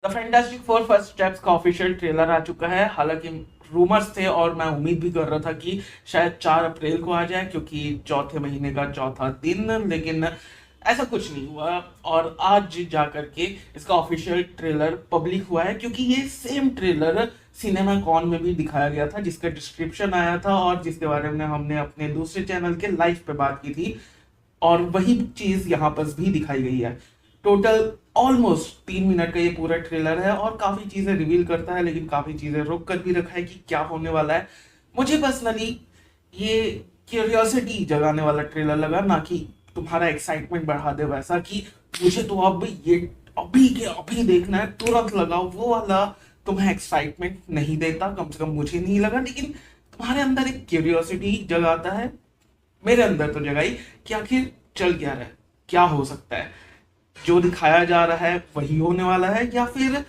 The fantastic four first steps का official trailer आ चुका है। हालांकि रूमर्स थे और मैं उम्मीद भी कर रहा था कि शायद 4 अप्रैल को आ जाए, क्योंकि चौथे महीने का चौथा दिन, लेकिन ऐसा कुछ नहीं हुआ। और आज जा करके इसका ऑफिशियल ट्रेलर पब्लिक हुआ है, क्योंकि ये सेम ट्रेलर सिनेमा कॉन में भी दिखाया गया था, जिसका डिस्क्रिप्शन आया था और जिसके बारे में हमने अपने दूसरे चैनल के लाइव पे बात की थी। और वही चीज यहाँ पर भी दिखाई गई है। टोटल ऑलमोस्ट 3 मिनट का ये पूरा ट्रेलर है और काफी चीजें रिवील करता है, लेकिन काफी चीजें रोक कर भी रखा है कि क्या होने वाला है। मुझे पर्सनली ये क्यूरियोसिटी जगाने वाला ट्रेलर लगा, ना कि तुम्हारा एक्साइटमेंट बढ़ा दे वैसा कि मुझे तो अब ये अभी के अभी देखना है, तुरंत लगाओ, वो वाला तुम्हें एक्साइटमेंट नहीं देता। कम से कम मुझे नहीं लगा, लेकिन तुम्हारे अंदर एक क्यूरियोसिटी जगाता है। मेरे अंदर तो जगाई कि आखिर चल क्या रहा है, क्या हो सकता है, जो दिखाया जा रहा है वही होने वाला है, या फिर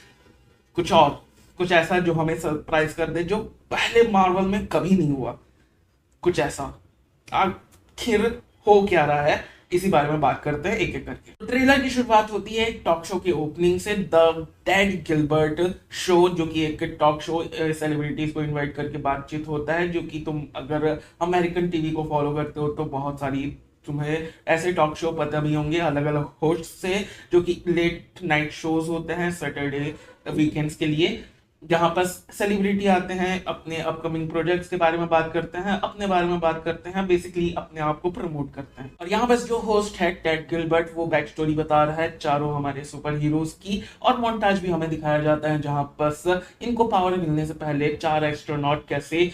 कुछ और, कुछ ऐसा जो हमें सरप्राइज कर दे, जो पहले मार्वल में कभी नहीं हुआ। कुछ ऐसा आखिर हो क्या रहा है, इसी बारे में बात करते हैं एक एक करके। तो ट्रेलर की शुरुआत होती है एक टॉक शो की ओपनिंग से, द टेड गिलबर्ट शो, जो कि एक टॉक शो, सेलिब्रिटीज को इनवाइट करके बातचीत होता है। जो कि तुम अगर अमेरिकन टीवी को फॉलो करते हो तो बहुत सारी तुम्हें ऐसे टॉक शो पता भी होंगे अलग अलग होस्ट से, जो कि लेट नाइट शोज होते हैं सैटरडे वीकेंड्स के लिए, जहां पर सेलिब्रिटी आते हैं, अपने अपकमिंग प्रोजेक्ट्स के बारे में बात करते हैं, अपने बारे में बात करते हैं, बेसिकली अपने आप को प्रमोट करते हैं। और यहाँ बस जो होस्ट है टेड गिलबर्ट, वो बैक स्टोरी बता रहा है चारों हमारे सुपर हीरोज की, और मोन्टाज भी हमें दिखाया जाता है जहां बस इनको पावर मिलने से पहले 4 एस्ट्रोनॉट कैसे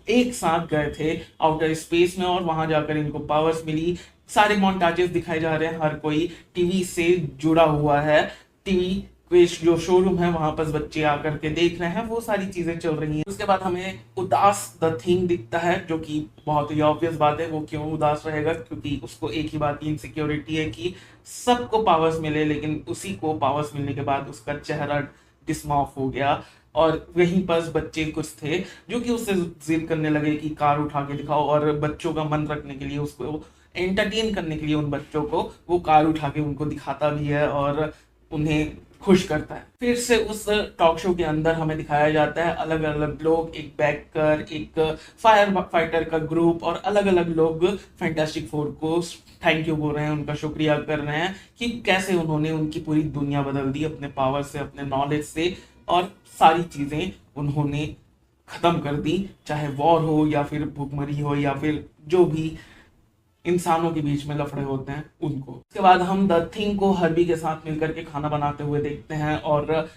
एक साथ गए थे आउटर स्पेस में और वहां जाकर इनको पावर्स मिली। सारे मोन्टाजेस दिखाए जा रहे हैं, हर कोई टीवी से जुड़ा हुआ है, टीवी जो शोरूम है वहां पर बच्चे आकर के देख रहे हैं, वो सारी चीजें चल रही हैं। उसके बाद हमें उदास द थिंग दिखता है, जो कि बहुत ही ऑब्वियस बात है, वो क्यों उदास रहेगा, क्योंकि उसको एक ही बात की इनसिक्योरिटी है कि सबको पावर्स मिले, लेकिन उसी को पावर्स मिलने के बाद उसका चेहरा डिस्मॉर्फ हो गया। और वहीं पर बच्चे कुछ थे जो कि उससे जिद करने लगे कि कार उठा के दिखाओ, और बच्चों का मन रखने के लिए, उसको एंटरटेन करने के लिए उन बच्चों को वो कार उठा के उनको दिखाता भी है और उन्हें खुश करता है। फिर से उस टॉक शो के अंदर हमें दिखाया जाता है अलग अलग लोग, एक बैकर, एक फायर फाइटर का ग्रुप, और अलग अलग लोग फैंटास्टिक फोर को थैंक यू बोल रहे हैं, उनका शुक्रिया कर रहे हैं कि कैसे उन्होंने उनकी पूरी दुनिया बदल दी अपने पावर से, अपने नॉलेज से, और सारी चीजें उन्होंने खत्म कर दी, चाहे वॉर हो या फिर भुखमरी हो या फिर जो भी इंसानों के बीच में लफड़े होते हैं उनको। उसके बाद हम द थिंग को हर्बी के साथ मिलकर के खाना बनाते हुए देखते हैं, और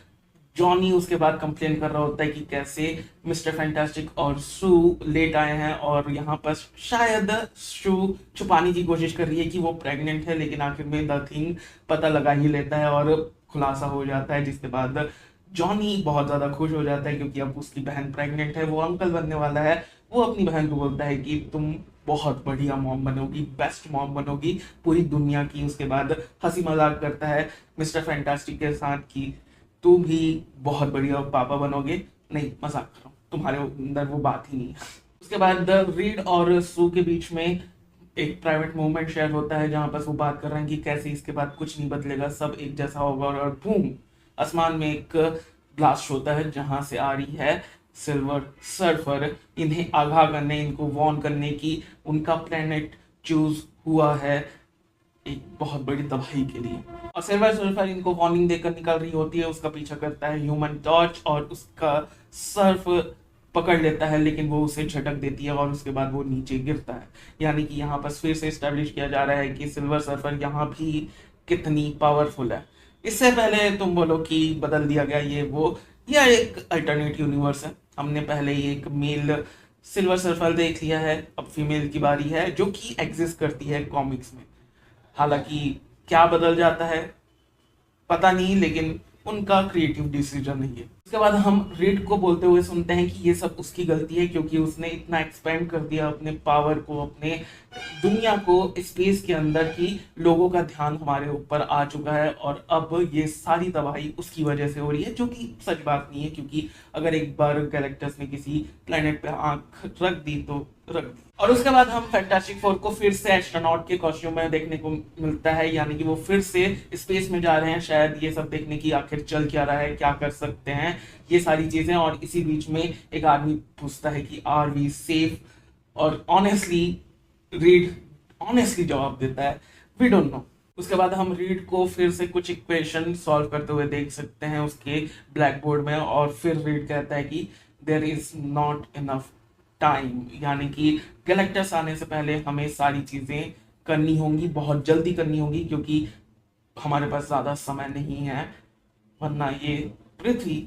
जॉनी उसके बाद कंप्लेन कर रहा होता है कि कैसे मिस्टर फैंटास्टिक और सू लेट आए हैं, और यहाँ पर शायद सू छुपाने की कोशिश कर रही है कि वो प्रेग्नेंट है, लेकिन आखिर में द थिंग पता लगा ही लेता है और खुलासा हो जाता है, जिसके बाद जॉनी बहुत ज्यादा खुश हो जाता है, क्योंकि अब उसकी बहन प्रेग्नेंट है, वो अंकल बनने वाला है। वो अपनी बहन को बोलता है कि तुम बहुत बढ़िया मॉम बनोगी, बेस्ट मॉम बनोगी पूरी दुनिया की। उसके बाद हंसी मजाक करता है मिस्टर फैंटास्टिक के साथ कि तुम भी बहुत बढ़िया पापा बनोगे। नहीं, मजाक कर रहा हूँ, तुम्हारे अंदर वो बात ही नहीं है। उसके बाद रीड और सू के बीच में एक प्राइवेट मूवमेंट शेयर होता है, जहां पर वो बात कर रहे हैं कि कैसे इसके बाद कुछ नहीं बदलेगा, सब एक जैसा होगा, और बूम, आसमान में एक ब्लास्ट होता है जहां से आ रही है सिल्वर सर्फर, इन्हें आगाह करने, इनको वार्न करने की उनका प्लेनेट चूज हुआ है एक बहुत बड़ी तबाही के लिए। और सिल्वर सर्फर इनको वार्निंग देकर निकल रही होती है, उसका पीछा करता है ह्यूमन टॉर्च और उसका सर्फ पकड़ लेता है, लेकिन वो उसे झटक देती है और उसके बाद वो नीचे गिरता है। यानी कि यहाँ पर फिर से स्टैब्लिश किया जा रहा है कि सिल्वर सर्फर यहाँ भी कितनी पावरफुल है। इससे पहले तुम बोलो कि बदल दिया गया ये वो, या एक अल्टरनेट यूनिवर्स है। हमने पहले ही एक मेल सिल्वर सर्फर देख लिया है, अब फीमेल की बारी है जो कि एग्जिस्ट करती है कॉमिक्स में। हालांकि क्या बदल जाता है पता नहीं, लेकिन उनका क्रिएटिव डिसीजन नहीं है। उसके बाद हम रीड को बोलते हुए सुनते हैं कि ये सब उसकी गलती है क्योंकि उसने इतना एक्सपेंड कर दिया अपने पावर को, अपने दुनिया को, स्पेस के अंदर, कि लोगों का ध्यान हमारे ऊपर आ चुका है और अब ये सारी तबाही उसकी वजह से हो रही है, जो कि सच बात नहीं है क्योंकि अगर एक बार गैलेक्टस ने किसी प्लेनेट पे आंख रख दी तो रख दी। और उसके बाद हम फैंटास्टिक फोर को फिर से एस्ट्रोनॉट के कॉस्ट्यूम में देखने को मिलता है, यानी कि वो फिर से स्पेस में जा रहे हैं, शायद ये सब देखने की आखिर चल क्या रहा है, क्या कर सकते हैं, ये सारी चीजें। और इसी बीच में एक आदमी पूछता है कि आर वी सेफ, और ऑनेस्टली रीड ऑनेस्टली जवाब देता है वी डोंट नो। उसके बाद हम रीड को फिर से कुछ इक्वेशन सॉल्व करते हुए देख सकते हैं उसके ब्लैक बोर्ड में, और फिर रीड कहता है कि there is not enough time, यानी कि गैलेक्टस आने से पहले हमें सारी चीजें करनी होंगी, बहुत जल्दी करनी होंगी, क्योंकि हमारे पास ज्यादा समय नहीं है, वरना ये पृथ्वी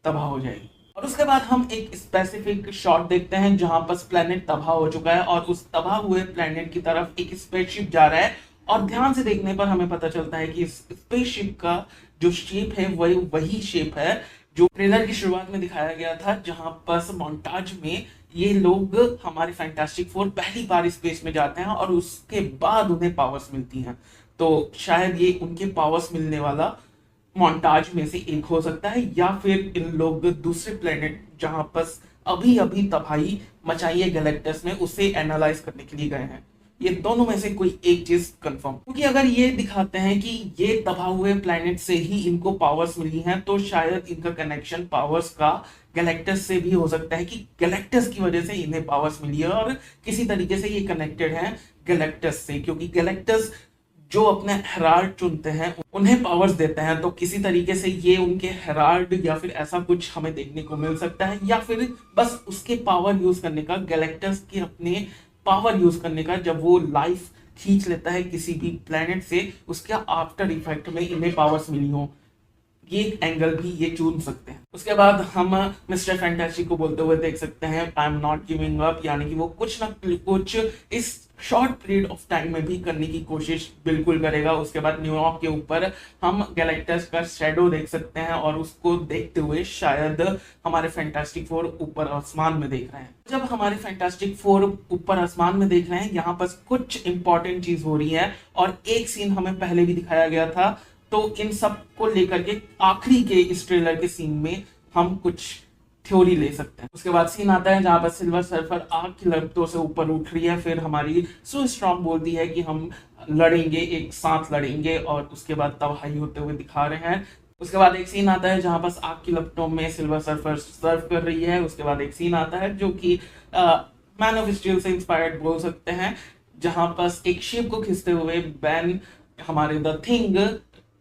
तबाह हो जाएगी। और उसके बाद हम एक स्पेसिफिक शॉट देखते हैं जहां पर प्लेनेट तबाह हो चुका है और उस तबाह हुए प्लेनेट की तरफ एक स्पेसशिप जा रहा है, और ध्यान से देखने पर हमें पता चलता है कि इस स्पेसशिप का जो शेप है वही शेप है जो ट्रेलर की शुरुआत में दिखाया गया था, जहां पर मोन्टाज में ये लोग, हमारे फैंटास्टिक फोर, पहली बार स्पेस में जाते हैं और उसके बाद उन्हें पावर्स मिलती हैं। तो शायद ये उनके पावर्स मिलने वाला मोन्टाज में से एक हो सकता है, या फिर इन लोग दूसरे प्लेनेट जहां पर अभी अभी तबाही मचाई है गैलेक्टस में, उसे एनालाइज करने के लिए गए हैं। ये दोनों में से कोई एक चीज कंफर्म, क्योंकि अगर ये दिखाते हैं कि ये तबाह हुए प्लेनेट से ही इनको पावर्स मिली हैं, तो शायद इनका कनेक्शन पावर्स का गैलेक्टस से भी हो सकता है, कि गैलेक्टस की वजह से इन्हें पावर्स मिली है और किसी तरीके से ये कनेक्टेड है गैलेक्टस से, क्योंकि गैलेक्टस जो अपने हेराल्ड चुनते हैं उन्हें पावर्स देते हैं, तो किसी तरीके से ये उनके हेराल्ड या फिर ऐसा कुछ हमें देखने को मिल सकता है, या फिर बस उसके पावर यूज करने का, गैलेक्टस के अपने पावर यूज करने का, जब वो लाइफ खींच लेता है किसी भी प्लेनेट से, उसके आफ्टर इफेक्ट में इन्हें पावर्स मिली हो, ये एंगल भी ये चुन सकते हैं। उसके बाद हम मिस्टर फैंटास्टिक को बोलते हुए देख सकते हैं I am not giving up, यानी कि वो कुछ ना कुछ इस शॉर्ट पीरियड ऑफ टाइम में भी करने की कोशिश बिल्कुल करेगा। उसके बाद न्यूयॉर्क के ऊपर हम गैलेक्टस का शैडो देख सकते हैं और उसको देखते हुए शायद हमारे फैंटास्टिक फोर ऊपर आसमान में देख रहे हैं। जब हमारे फैंटास्टिक फोर ऊपर आसमान में देख रहे हैं, यहाँ पर कुछ इंपॉर्टेंट चीज हो रही है, और एक सीन हमें पहले भी दिखाया गया था, तो इन सब को लेकर के आखिरी के इस ट्रेलर के सीन में हम कुछ थ्योरी ले सकते हैं। उसके बाद सीन आता है जहां पर सिल्वर सर्फर आग की लपटों से ऊपर उठ रही है, फिर हमारी सो स्ट्रॉन्ग बोलती है कि हम लड़ेंगे, एक साथ लड़ेंगे, और उसके बाद तबाही होते हुए दिखा रहे हैं। उसके बाद एक सीन आता है जहां बस आग की लपटों में सिल्वर सर्फर सर्व कर रही है। उसके बाद एक सीन आता है जो कि मैन ऑफ स्टील से इंस्पायर्ड बोल सकते हैं, जहां पर एक शिप को खींचते हुए बैन हमारे द थिंग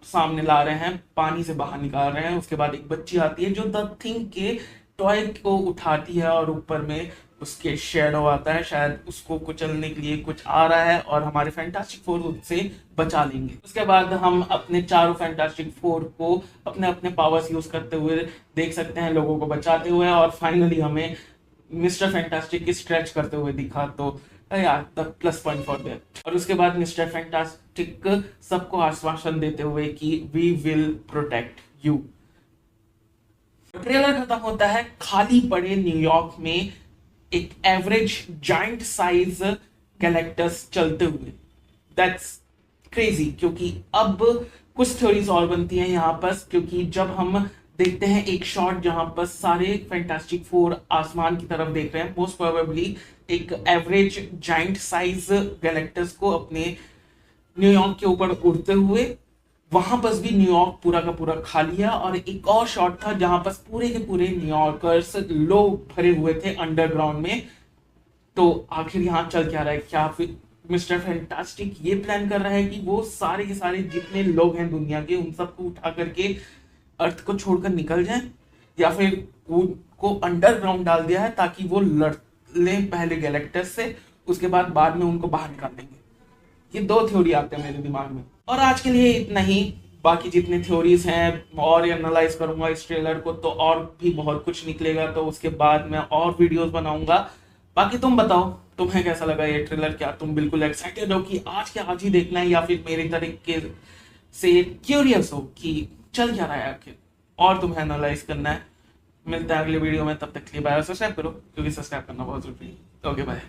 सामने ला रहे हैं, पानी से बाहर निकाल रहे हैं। उसके बाद एक बच्ची आती है जो द थिंग के टॉय को उठाती है और ऊपर में उसके शेडो आता है, शायद उसको कुचलने के लिए कुछ आ रहा है, और हमारे फैंटास्टिक फोर उससे बचा लेंगे। उसके बाद हम अपने चारों फैंटास्टिक फोर को अपने अपने पावर्स यूज करते हुए देख सकते हैं, लोगों को बचाते हुए, और फाइनली हमें मिस्टर फैंटास्टिक स्ट्रेच करते हुए दिखा, तो यार the plus point for that. और उसके बाद मिस्टर फैंटास्टिक सबको आश्वासन देते हुए कि we will protect you. Trailer खत्म होता है खाली पड़े न्यूयॉर्क में एक एवरेज जाइंट साइज गैलेक्टस चलते हुए। दैट्स क्रेजी, क्योंकि अब कुछ थ्योरीज और बनती हैं यहाँ पर, क्योंकि जब हम देखते हैं एक शॉट जहां पर सारे फैंटास्टिक फोर आसमान की तरफ देख रहे हैं, मोस्ट प्रोबेबली एक एवरेज जाइंट साइज गैलेक्टस को अपने न्यूयॉर्क के ऊपर उड़ते हुए, वहां पर भी न्यूयॉर्क पूरा का पूरा खाली है। और एक और शॉट था जहां पर पूरे के पूरे न्यूयॉर्कर्स लोग भरे हुए थे अंडरग्राउंड में। तो आखिर यहाँ चल क्या रहा है? क्या फिर मिस्टर फैंटास्टिक ये प्लान कर रहा है कि वो सारे के सारे जितने लोग हैं दुनिया के, उन सबको उठा करके अर्थ को छोड़कर निकल जाए, या फिर उनको अंडरग्राउंड डाल दिया है ताकि वो लड़ लें पहले गैलेक्टस से, उसके बाद में उनको बाहर निकाल देंगे? ये दो थ्योरी आते हैं मेरे दिमाग में। और आज के लिए इतना ही। बाकी जितने थ्योरीज हैं और एनालाइज करूंगा इस ट्रेलर को, तो और भी बहुत कुछ निकलेगा, तो उसके बाद मैं और वीडियोस बनाऊंगा। बाकी तुम बताओ तुम्हें कैसा लगा ये ट्रेलर? क्या तुम बिल्कुल एक्साइटेड हो कि आज के आज ही देखना है, या फिर मेरे तरीके से क्यूरियस हो कि चल क्या रहा है आखिर, और तुम्हें एनालाइज करना है? मिलते हैं अगले वीडियो में, तब तक के लिए बाय। सब्सक्राइब करो क्योंकि सब्सक्राइब करना बहुत जरूरी है। Okay bye.